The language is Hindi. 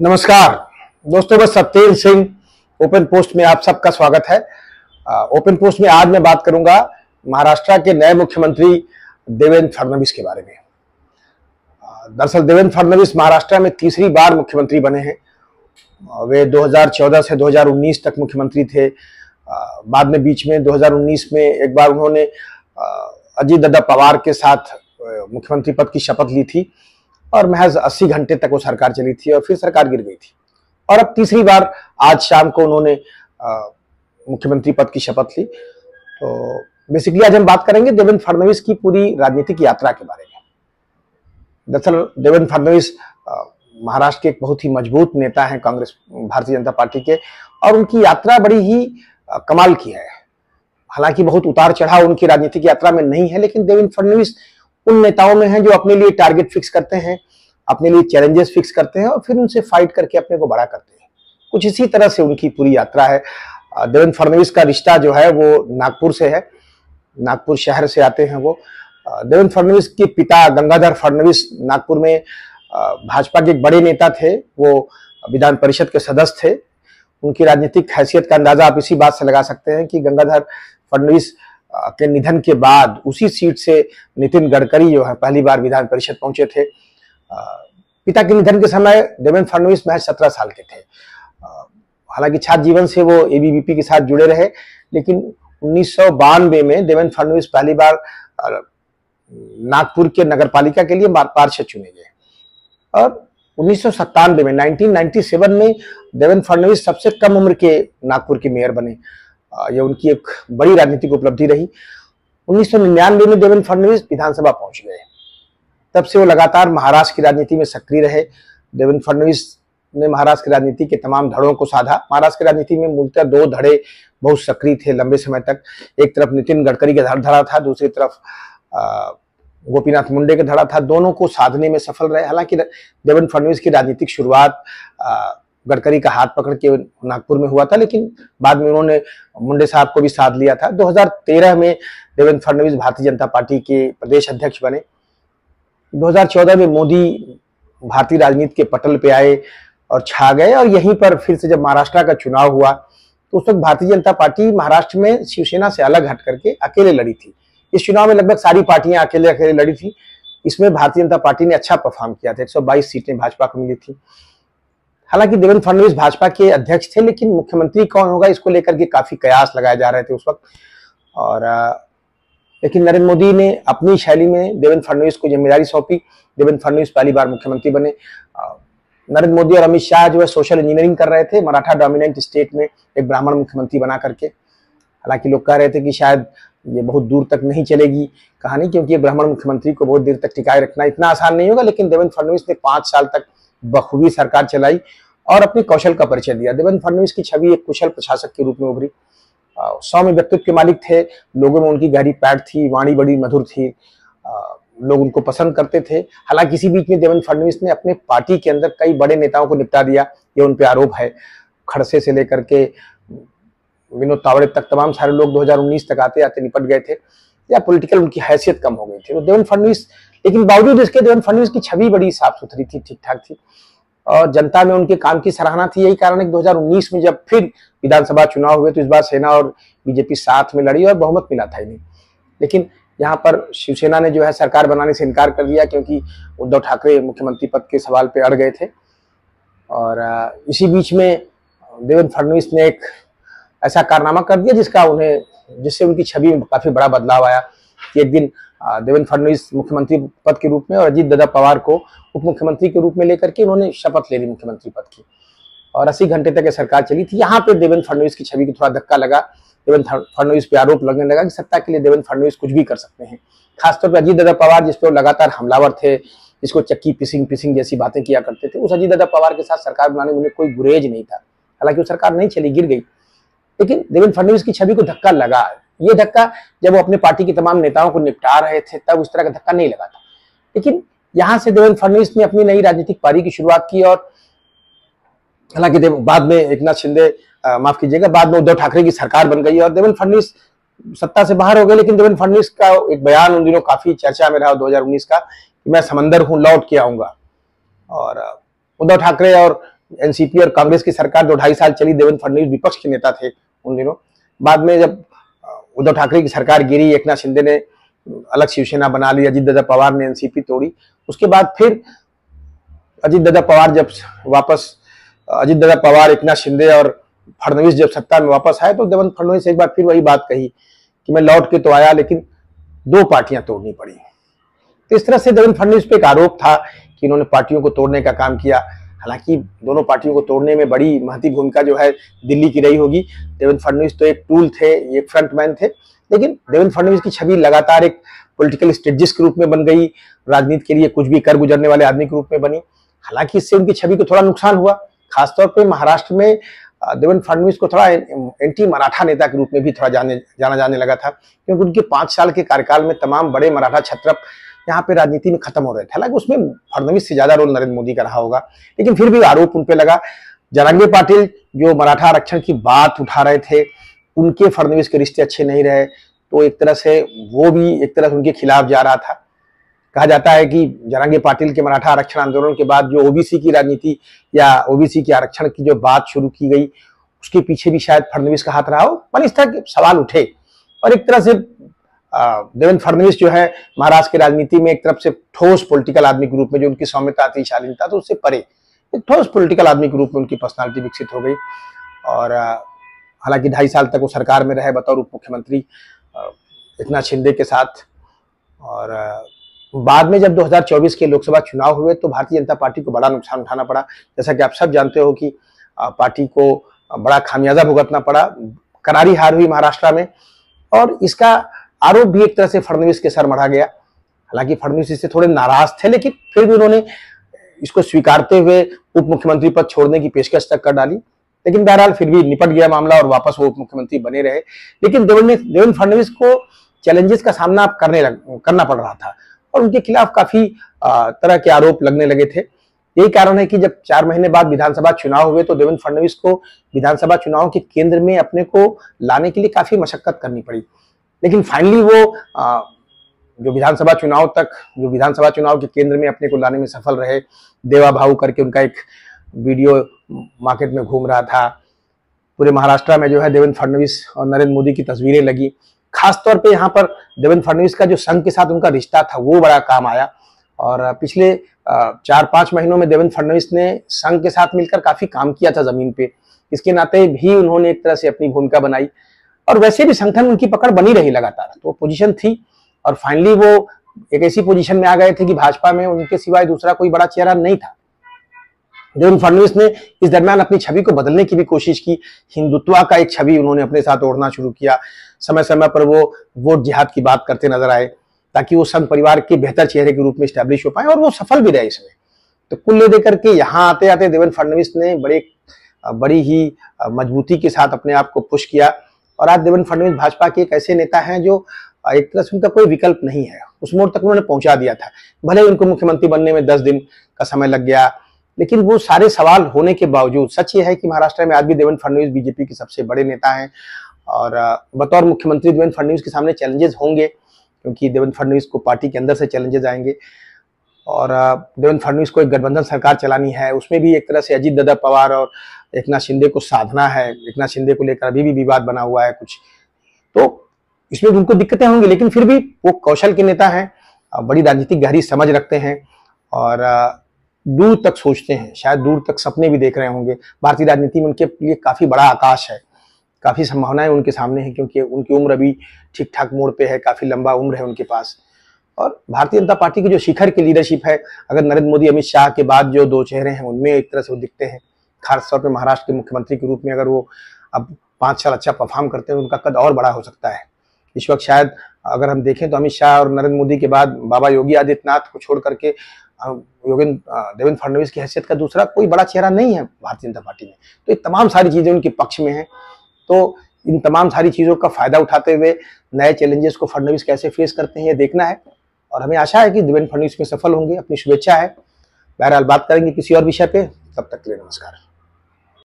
नमस्कार दोस्तों, मैं सत्येंद्र सिंह ओपन पोस्ट में आप सबका स्वागत है। ओपन पोस्ट में आज मैं बात करूंगा महाराष्ट्र के नए मुख्यमंत्री देवेंद्र फडणवीस के बारे में। दरअसल देवेंद्र फडणवीस महाराष्ट्र में तीसरी बार मुख्यमंत्री बने हैं। वे 2014 से 2019 तक मुख्यमंत्री थे। बाद में बीच में 2019 में एक बार उन्होंने अजीत दादा पवार के साथ मुख्यमंत्री पद की शपथ ली थी और महज 80 घंटे तक वो सरकार चली थी और फिर सरकार गिर गई थी। और अब तीसरी बार आज शाम को उन्होंने मुख्यमंत्री पद की शपथ ली। तो बेसिकली आज हम बात करेंगे देवेंद्र फडणवीस की पूरी राजनीतिक यात्रा के बारे में। दरअसल देवेंद्र फडणवीस महाराष्ट्र के एक बहुत ही मजबूत नेता हैं कांग्रेस भारतीय जनता पार्टी के, और उनकी यात्रा बड़ी ही कमाल की है। हालांकि बहुत उतार चढ़ाव उनकी राजनीतिक यात्रा में नहीं है, लेकिन देवेंद्र फडणवीस उन नेताओं में हैं जो अपने लिए टारगेट फिक्स करते हैं, अपने लिए चैलेंजेस फिक्स करते हैं और फिर उनसे फाइट करके अपने को बड़ा करते हैं। कुछ इसी तरह से उनकी पूरी यात्रा है। देवेंद्र फडणवीस का रिश्ता जो है वो नागपुर से है, नागपुर शहर से आते हैं वो। देवेंद्र फडणवीस के पिता गंगाधर फडणवीस नागपुर में भाजपा के एक बड़े नेता थे। वो विधान परिषद के सदस्य थे। उनकी राजनीतिक हैसियत का अंदाजा आप इसी बात से लगा सकते हैं कि गंगाधर फडणवीस के निधन के बाद उसी सीट से नितिन गडकरी जो है पहली बार विधान परिषद पहुंचे थे। पिता के निधन के समय देवेंद्र फडणवीस महज 17 साल के थे। हालांकि छात्र जीवन से वो एबीवीपी के साथ जुड़े रहे, लेकिन 1992 में देवेंद्र फडणवीस पहली बार नागपुर के नगरपालिका के लिए पार्षद चुने गए। और 1997 में 1997 में देवेंद्र फडणवीस सबसे कम उम्र के नागपुर के मेयर बने। यह उनकी एक बड़ी राजनीतिक उपलब्धि रही। 1999 में देवेंद्र फडणवीस विधानसभा पहुंच गए। तब से वो लगातार महाराष्ट्र की राजनीति में सक्रिय रहे। देवेंद्र फडणवीस ने महाराष्ट्र की राजनीति के तमाम धड़ों को साधा। महाराष्ट्र की राजनीति में मूलतः दो धड़े बहुत सक्रिय थे लंबे समय तक। एक तरफ नितिन गडकरी का धड़ा था, दूसरी तरफ गोपीनाथ मुंडे का धड़ा था। दोनों को साधने में सफल रहे। हालांकि देवेंद्र फडणवीस की राजनीतिक शुरुआत गडकरी का हाथ पकड़ के नागपुर में हुआ था, लेकिन बाद में उन्होंने मुंडे साहब को भी साथ लिया था। 2013 में देवेंद्र फडणवीस भारतीय जनता पार्टी के प्रदेश अध्यक्ष बने। 2014 में मोदी भारतीय राजनीति के पटल पे आए और छा गए, और यहीं पर फिर से जब महाराष्ट्र का चुनाव हुआ तो उस वक्त भारतीय जनता पार्टी महाराष्ट्र में शिवसेना से अलग हट करके अकेले लड़ी थी। इस चुनाव में लगभग सारी पार्टियां अकेले अकेले लड़ी थी। इसमें भारतीय जनता पार्टी ने अच्छा परफॉर्म किया था। 122 सीटें भाजपा को मिली थी। हालांकि देवेंद्र फडणवीस भाजपा के अध्यक्ष थे, लेकिन मुख्यमंत्री कौन होगा इसको लेकर के काफी कयास लगाए जा रहे थे उस वक्त। और लेकिन नरेंद्र मोदी ने अपनी शैली में देवेंद्र फडणवीस को जिम्मेदारी सौंपी। देवेंद्र फडणवीस पहली बार मुख्यमंत्री बने। नरेंद्र मोदी और अमित शाह जो है सोशल इंजीनियरिंग कर रहे थे मराठा डोमिनेंट स्टेट में एक ब्राह्मण मुख्यमंत्री बना करके। हालांकि लोग कह रहे थे कि शायद ये बहुत दूर तक नहीं चलेगी कहानी, क्योंकि ब्राह्मण मुख्यमंत्री को बहुत देर तक टिकाए रखना इतना आसान नहीं होगा। लेकिन देवेंद्र फडणवीस ने 5 साल तक बखूबी सरकार चलाई और अपने कौशल का परिचय दिया। देवेंद्र फडणवीस की छवि एक कुशल प्रशासक के रूप में उभरी। सौम्य व्यक्तित्व के मालिक थे। लोगों में उनकी गहरी पैठ थी, वाणी बड़ी मधुर थी, लोग उनको पसंद करते थे। हालांकि इसी बीच में देवेंद्र फडणवीस ने अपने पार्टी के अंदर कई बड़े नेताओं को निपटा दिया। ये उन पे आरोप है। खड़से से लेकर के विनोद तावड़े तक तमाम सारे लोग 2019 तक आते आते निपट गए थे, या पॉलिटिकल उनकी हैसियत कम हो गई थी। तो देवेंद्र फडणवीस, लेकिन बावजूद इसके देवेंद्र फडणवीस की छवि बड़ी साफ सुथरी थी, ठीक ठाक थी, और जनता में उनके काम की सराहना थी। यही कारण है कि 2019 में जब फिर विधानसभा चुनाव हुए तो इस बार सेना और बीजेपी साथ में लड़ी और बहुमत मिला था इन्हें। लेकिन यहाँ पर शिवसेना ने जो है सरकार बनाने से इनकार कर दिया, क्योंकि उद्धव ठाकरे मुख्यमंत्री पद के सवाल पे अड़ गए थे। और इसी बीच में देवेंद्र फडणवीस ने एक ऐसा कारनामा कर दिया जिससे उनकी छवि में काफी बड़ा बदलाव आया। कि एक दिन देवेंद्र फडणवीस मुख्यमंत्री पद के रूप में और अजीत दादा पवार को उप मुख्यमंत्री के रूप में लेकर के उन्होंने शपथ ले ली मुख्यमंत्री पद की, और 80 घंटे तक ये सरकार चली थी। यहाँ पे देवेंद्र फडणवीस की छवि को थोड़ा धक्का लगा। देवेंद्र फडणवीस पे आरोप लगने लगा कि सत्ता के लिए देवेंद्र फडणवीस कुछ भी कर सकते हैं। खासतौर पर अजीत दादा पवार, जिस पे लगातार हमलावर थे, जिसको चक्की पिसिंग जैसी बातें किया करते थे, उस अजीत दादा पवार के साथ सरकार बनाने में उन्हें कोई गुरेज नहीं था। हालांकि वो सरकार नहीं चली, गिर गई, लेकिन देवेंद्र फडणवीस की छवि को धक्का लगा। ये धक्का जब वो अपने पार्टी के तमाम नेताओं को निपटा रहे थे तब उस तरह का धक्का नहीं लगा था। लेकिन यहां से देवेंद्र फडणवीस ने अपनी नई राजनीतिक पारी की शुरुआत की। और हालांकि बाद में एकनाथ शिंदे, माफ कीजिएगा, बाद में उद्धव ठाकरे की सरकार बन गई और देवेंद्र फडणवीस सत्ता से बाहर हो गए। लेकिन देवेंद्र फडणवीस का एक बयान उन दिनों काफी चर्चा में रहा 2019 का, कि मैं समंदर हूं, लौट के आऊंगा। और उद्धव ठाकरे और एनसीपी और कांग्रेस की सरकार जो 2.5 साल चली, देवेंद्र फडणवीस विपक्ष के नेता थे उन दिनों। बाद में जब उद्धव ठाकरे की सरकार गिरी, एकनाथ शिंदे ने अलग शिवसेना बना ली, अजीत दादा पवार ने एनसीपी तोड़ी, उसके बाद फिर अजीत दादा पवार, एकनाथ शिंदे और फडणवीस जब सत्ता में वापस आए तो देवेंद्र फडणवीस एक बार फिर वही बात कही कि मैं लौट के तो आया लेकिन 2 पार्टियां तोड़नी पड़ी। तो इस तरह से देवेंद्र फडणवीस पे एक आरोप था कि इन्होंने पार्टियों को तोड़ने का काम किया। हालांकि दोनों पार्टियों को तोड़ने में बड़ी महती भूमिका जो है दिल्ली की रही होगी। देवेंद्र फडणवीस तो एक टूल थे, एक फ्रंटमैन थे, लेकिन देवेंद्र फडणवीस की छवि लगातार एक पॉलिटिकल स्ट्रेटजिस्ट के रूप में बन गई, राजनीति के लिए कुछ भी कर गुजरने वाले आदमी के रूप में बनी। हालांकि इससे उनकी छवि को थोड़ा नुकसान हुआ, खासतौर पर महाराष्ट्र में देवेंद्र फडणवीस को थोड़ा एंटी मराठा नेता के रूप में भी थोड़ा जाना जाने लगा था, क्योंकि उनके 5 साल के कार्यकाल में तमाम बड़े मराठा क्षत्रप यहाँ पे राजनीति में खत्म हो रहे थे। हालांकि उसमें फडणवीस से ज्यादा रोल नरेंद्र मोदी का रहा होगा, लेकिन फिर भी आरोप उन पे लगा। जरांगे पाटिल जो मराठा आरक्षण की बात उठा रहे थे, उनके फडणवीस के रिश्ते अच्छे नहीं रहे, तो एक तरह से वो भी एक तरह से उनके खिलाफ जा रहा था। कहा जाता है कि जरांगे पाटिल के मराठा आरक्षण आंदोलन के बाद जो ओबीसी की राजनीति या ओबीसी के आरक्षण की जो बात शुरू की गई, उसके पीछे भी शायद फडणवीस का हाथ रहा हो। पर इस तरह के सवाल उठे और एक तरह से देवेंद्र फडणवीस जो है महाराष्ट्र की राजनीति में एक तरफ से ठोस पॉलिटिकल आदमी के रूप में, जो उनकी सौम्यता थी, शालीनता, तो उससे परे एक ठोस पॉलिटिकल आदमी के रूप में उनकी पर्सनालिटी विकसित हो गई। और हालांकि 2.5 साल तक वो सरकार में रहे बतौर उप मुख्यमंत्री एकनाथ शिंदे के साथ। और बाद में जब 2024 के लोकसभा चुनाव हुए तो भारतीय जनता पार्टी को बड़ा नुकसान उठाना पड़ा। जैसा कि आप सब जानते हो कि पार्टी को बड़ा खामियाजा भुगतना पड़ा, करारी हार हुई महाराष्ट्र में, और इसका आरोप भी एक तरह से फडणवीस के सर मढ़ा गया। हालांकि फडणवीस इससे थोड़े नाराज थे, लेकिन फिर भी उन्होंने इसको स्वीकारते हुए उप मुख्यमंत्री पद छोड़ने की पेशकश तक कर डाली। लेकिन बहरहाल फिर भी निपट गया मामला और वापस वो उप मुख्यमंत्री बने रहे। लेकिन देवेंद्र फडणवीस को चैलेंजेस का सामना करना पड़ रहा था और उनके खिलाफ काफी तरह के आरोप लगने लगे थे। यही कारण है कि जब 4 महीने बाद विधानसभा चुनाव हुए तो देवेंद्र फडणवीस को विधानसभा चुनाव के केंद्र में अपने को लाने के लिए काफी मशक्कत करनी पड़ी। लेकिन फाइनली वो जो विधानसभा चुनाव के केंद्र में अपने को लाने में सफल रहे। देवा भाऊ करके उनका एक वीडियो मार्केट में घूम रहा था। पूरे महाराष्ट्र में जो है देवेंद्र फडणवीस और नरेंद्र मोदी की तस्वीरें लगी। खासतौर पे यहाँ पर देवेंद्र फडणवीस का जो संघ के साथ उनका रिश्ता था वो बड़ा काम आया। और पिछले 4-5 महीनों में देवेंद्र फडणवीस ने संघ के साथ मिलकर काफी काम किया था जमीन पे। इसके नाते भी उन्होंने एक तरह से अपनी भूमिका बनाई और वैसे भी संगठन उनकी पकड़ बनी रही लगातार, तो पोजीशन थी। और फाइनली वो एक ऐसी पोजीशन में आ गए थे कि भाजपा में उनके सिवाय दूसरा कोई बड़ा चेहरा नहीं था। देवेंद्र फडणवीस ने इस दरमियान अपनी छवि को बदलने की भी कोशिश की। हिंदुत्व का एक छवि उन्होंने अपने साथ ओढ़ना शुरू किया। समय समय पर वो वोट जिहाद की बात करते नजर आए ताकि वो संघ परिवार के बेहतर चेहरे के रूप में स्टैब्लिश हो पाए, और वो सफल भी रहे इसमें। तो कुल लेकर के यहाँ आते आते देवेंद्र फडणवीस ने बड़ी ही मजबूती के साथ अपने आप को पुश किया। और आज देवेंद्र फडणवीस भाजपा के एक ऐसे नेता हैं जो एक तरह से उनका कोई विकल्प नहीं है, उस मोड़ तक उन्होंने पहुंचा दिया था। भले उनको मुख्यमंत्री बनने में 10 दिन का समय लग गया, लेकिन वो सारे सवाल होने के बावजूद सच ये है कि महाराष्ट्र में आज भी देवेंद्र फडणवीस बीजेपी के सबसे बड़े नेता हैं। और बतौर मुख्यमंत्री देवेंद्र फडणवीस के सामने चैलेंजेस होंगे, क्योंकि देवेंद्र फडणवीस को पार्टी के अंदर से चैलेंजेस आएंगे। और देवेंद्र फडणवीस को एक गठबंधन सरकार चलानी है, उसमें भी एक तरह से अजीत दादा पवार और एकनाथ शिंदे को साधना है। एकनाथ शिंदे को लेकर अभी भी विवाद बना हुआ है कुछ, तो इसमें उनको दिक्कतें होंगी, लेकिन फिर भी वो कौशल के नेता हैं, बड़ी राजनीतिक गहरी समझ रखते हैं और दूर तक सोचते हैं, शायद दूर तक सपने भी देख रहे होंगे। भारतीय राजनीति में उनके लिए काफी बड़ा आकाश है, काफी संभावनाएं उनके सामने हैं, क्योंकि उनकी उम्र अभी ठीक ठाक मोड़ पे है, काफी लंबा उम्र है उनके पास। और भारतीय जनता पार्टी की जो शिखर की लीडरशिप है, अगर नरेंद्र मोदी अमित शाह के बाद जो 2 चेहरे हैं उनमें एक तरह से वो दिखते हैं। खासतौर पर महाराष्ट्र के मुख्यमंत्री के रूप में अगर वो अब 5 साल अच्छा परफॉर्म करते हैं, उनका कद और बड़ा हो सकता है। इस वक्त शायद अगर हम देखें तो अमित शाह और नरेंद्र मोदी के बाद बाबा योगी आदित्यनाथ को छोड़ करके देवेंद्र फडणवीस की हैसियत का दूसरा कोई बड़ा चेहरा नहीं है भारतीय जनता पार्टी में। तो ये तमाम सारी चीजें उनके पक्ष में हैं। तो इन तमाम सारी चीजों का फायदा उठाते हुए नए चैलेंजेस को फडणवीस कैसे फेस करते हैं ये देखना है, और हमें आशा है कि देवेंद्र फडणवीस में सफल होंगे। अपनी शुभेच्छा है। बहरहाल बात करेंगे किसी और विषय पे, तब तक के लिए नमस्कार।